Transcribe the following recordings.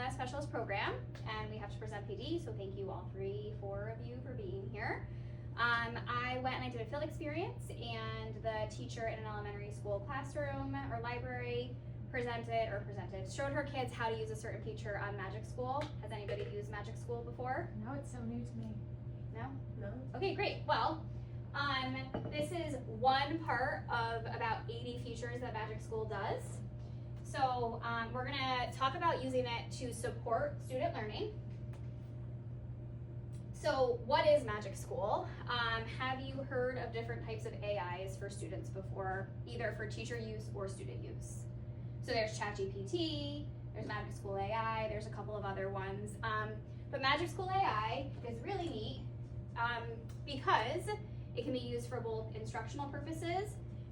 the specialist program, and we have to present PD, so thank you all four of you for being here. I went and I did a field experience, and the teacher in an elementary school classroom or library showed her kids how to use a certain feature on Magic School. Has anybody used Magic School before? No, it's so new to me. No? No. Okay, great. Well, this is one part of about 80 features that Magic School does. So we're gonna talk about using it to support student learning. So what is Magic School? Have you heard of different types of AIs for students before, either for teacher use or student use? So there's ChatGPT, there's Magic School AI, there's a couple of other ones. But Magic School AI is really neat because it can be used for both instructional purposes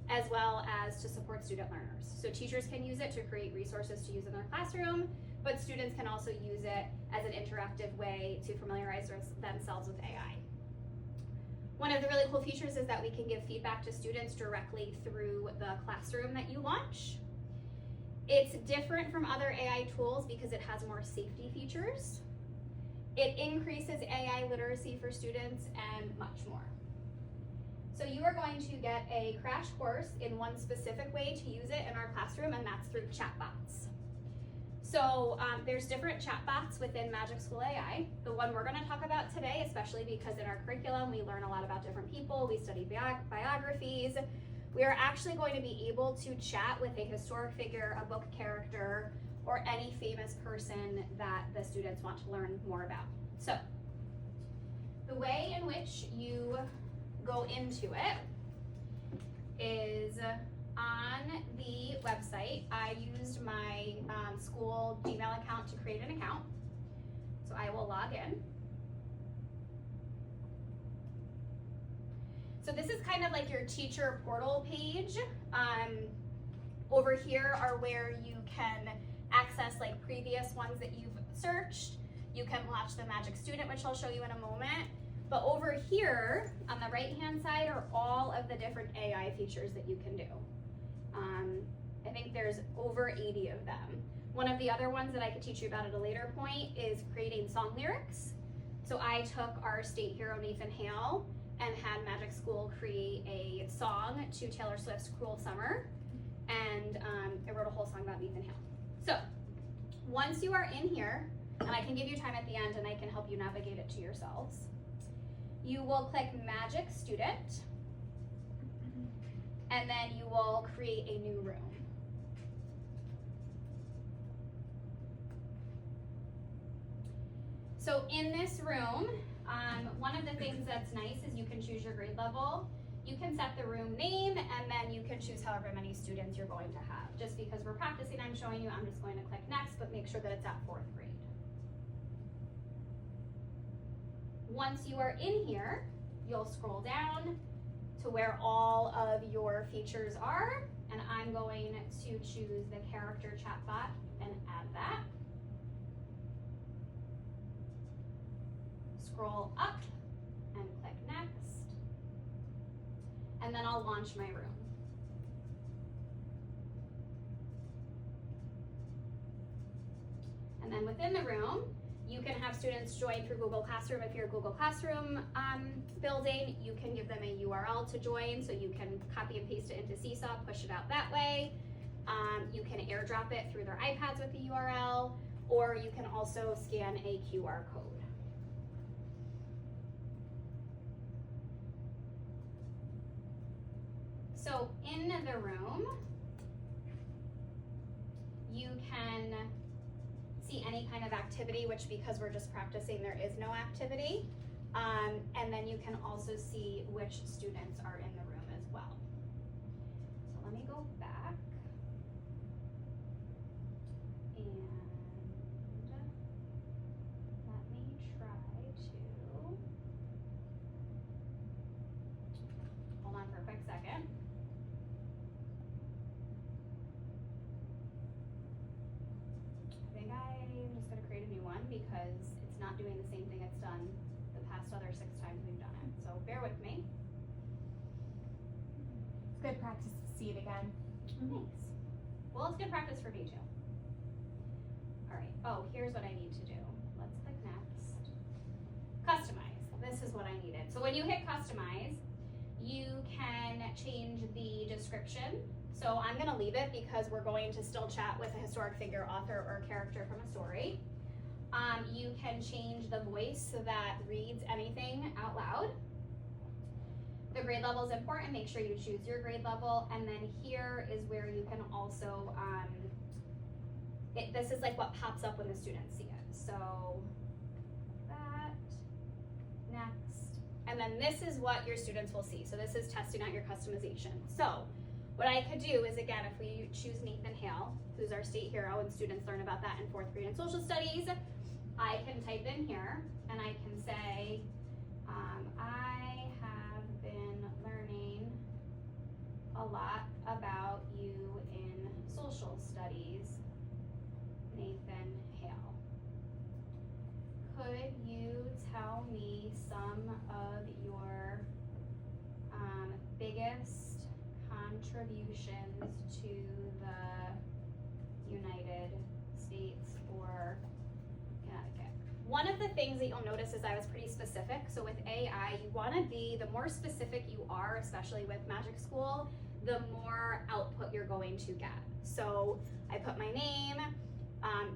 as well as to support student learners. So teachers can use it to create resources to use in their classroom, but students can also use it as an interactive way to familiarize themselves with AI. One of the really cool features is that we can give feedback to students directly through the classroom that you launch. It's different from other AI tools because it has more safety features. It increases AI literacy for students and much more. So you are going to get a crash course in one specific way to use it in our classroom, and that's through chatbots. So there's different chatbots within Magic School AI. The one we're going to talk about today, especially because in our curriculum we learn a lot about different people, we study biographies. We are actually going to be able to chat with a historic figure, a book character, or any famous person that the students want to learn more about. So the way in which you go into it is on the website. I used my school Gmail account to create an account. So I will log in. So this is kind of like your teacher portal page. Over here are where you can access like previous ones that you've searched. You can launch the Magic Student, which I'll show you in a moment. But over here on the right hand side are all of the different AI features that you can do. I think there's over 80 of them. One of the other ones that I could teach you about at a later point is creating song lyrics. So I took our state hero Nathan Hale and had Magic School create a song to Taylor Swift's Cruel Summer, and I wrote a whole song about Nathan Hale. So once you are in here, and I can give you time at the end and I can help you navigate it to yourselves, you will click Magic Student, and then you will create a new room. So in this room, one of the things that's nice is you can choose your grade level. You can set the room name, and then you can choose however many students you're going to have. Just because we're practicing, I'm showing you, I'm just going to click next, but make sure that it's at 4th grade. Once you are in here, you'll scroll down to where all of your features are, and I'm going to choose the character chatbot and add that. Scroll up and click next, and then I'll launch my room. And then within the room, you can have students join through Google Classroom. If you're a Google Classroom building, you can give them a URL to join, so you can copy and paste it into Seesaw, push it out that way. You can airdrop it through their iPads with the URL, or you can also scan a QR code. So in the room, you can see any kind of activity, which because we're just practicing, there is no activity. And then you can also see which students are in the room as well. So let me go back. And let me try to, hold on for a quick second. I'm just going to create a new one because it's not doing the same thing it's done the past other 6 times we've done it. So bear with me. It's good practice to see it again. Thanks. Well, it's good practice for me too. All right, oh, here's what I need to do. Let's click next. Customize, this is what I needed. So when you hit customize, you can change the description. So I'm gonna leave it because we're going to still chat with a historic figure, author, or character from a story. You can change the voice so that reads anything out loud. The grade level is important, make sure you choose your grade level, and then here is where you can also, this is like what pops up when the students see it. So that, next, and then this is what your students will see. So this is testing out your customization. So what I could do is, again, if we choose Nathan Hale, who's our state hero, and students learn about that in 4th grade in social studies, I can type in here and I can say, I have been learning a lot about you in social studies, Nathan Hale. Could you tell me some of your biggest contributions to the United States or Connecticut? One of the things that you'll notice is I was pretty specific. So with AI, you wanna be, the more specific you are, especially with Magic School, the more output you're going to get. So I put my name,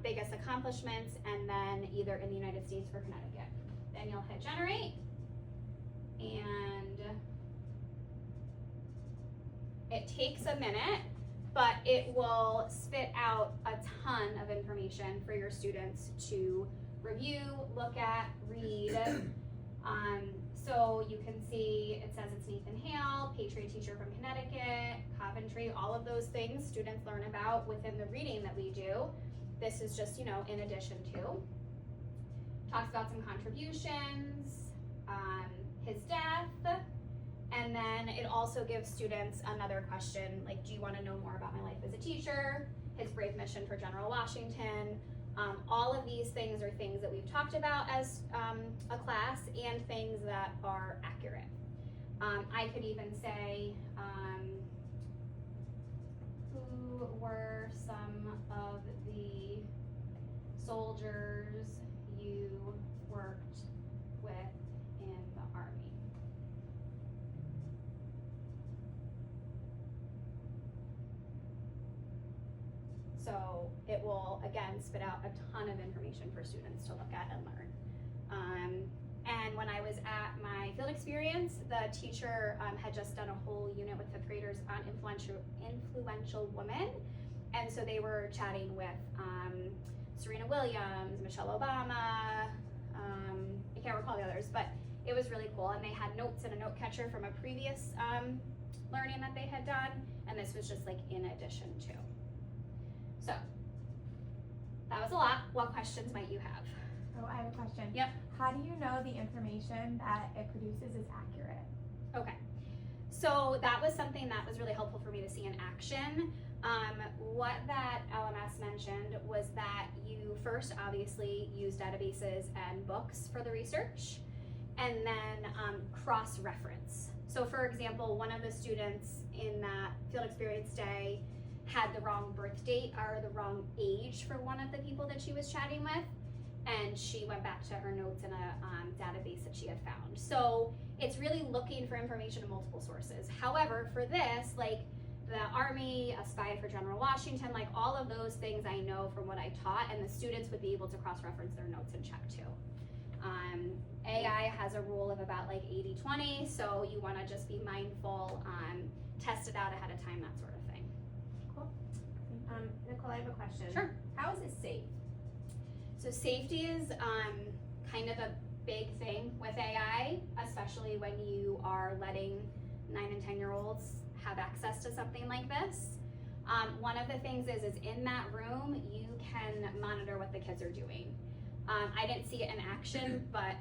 biggest accomplishments, and then either in the United States or Connecticut. Then you'll hit generate, and it takes a minute, but it will spit out a ton of information for your students to review, look at, read. So you can see it says it's Nathan Hale, Patriot teacher from Connecticut, Coventry, all of those things students learn about within the reading that we do. This is just, in addition to. Talks about some contributions, his death, and then it also gives students another question, like, do you want to know more about my life as a teacher, his brave mission for General Washington. All of these things are things that we've talked about as a class and things that are accurate. I could even say, who were some of the soldiers you worked with in the Army? So it will, again, spit out a ton of information for students to look at and learn. And when I was at my field experience, the teacher had just done a whole unit with 5th graders on influential women. And so they were chatting with Serena Williams, Michelle Obama, I can't recall the others, but it was really cool. And they had notes and a note catcher from a previous learning that they had done. And this was just like in addition to. So that was a lot. What questions might you have? Oh, I have a question. Yep. How do you know the information that it produces is accurate? Okay. So that was something that was really helpful for me to see in action. What that LMS mentioned was that you first obviously use databases and books for the research, and then cross-reference. So for example, one of the students in that field experience day had the wrong birth date or the wrong age for one of the people that she was chatting with, and she went back to her notes in a database that she had found. So it's really looking for information in multiple sources. However, for this, like the Army, a spy for General Washington, like all of those things I know from what I taught, and the students would be able to cross-reference their notes and check too. AI has a rule of about like 80-20, so you wanna just be mindful, test it out ahead of time, that sort of thing. Nicole, I have a question. Sure. How is it safe? So safety is kind of a big thing with AI, especially when you are letting 9 and 10-year-olds have access to something like this. One of the things is in that room, you can monitor what the kids are doing. I didn't see it in action, but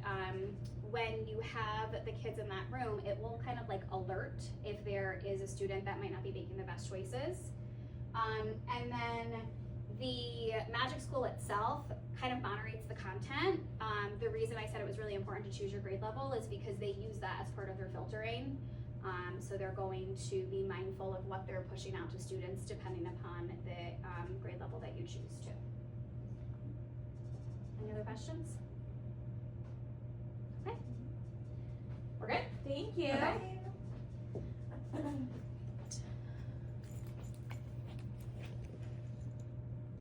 when you have the kids in that room, it will kind of like alert if there is a student that might not be making the best choices. And then the Magic School itself kind of moderates the content. The reason I said it was really important to choose your grade level is because they use that as part of their filtering. So they're going to be mindful of what they're pushing out to students depending upon the grade level that you choose to. other questions? Okay. We're good? Thank you. Okay.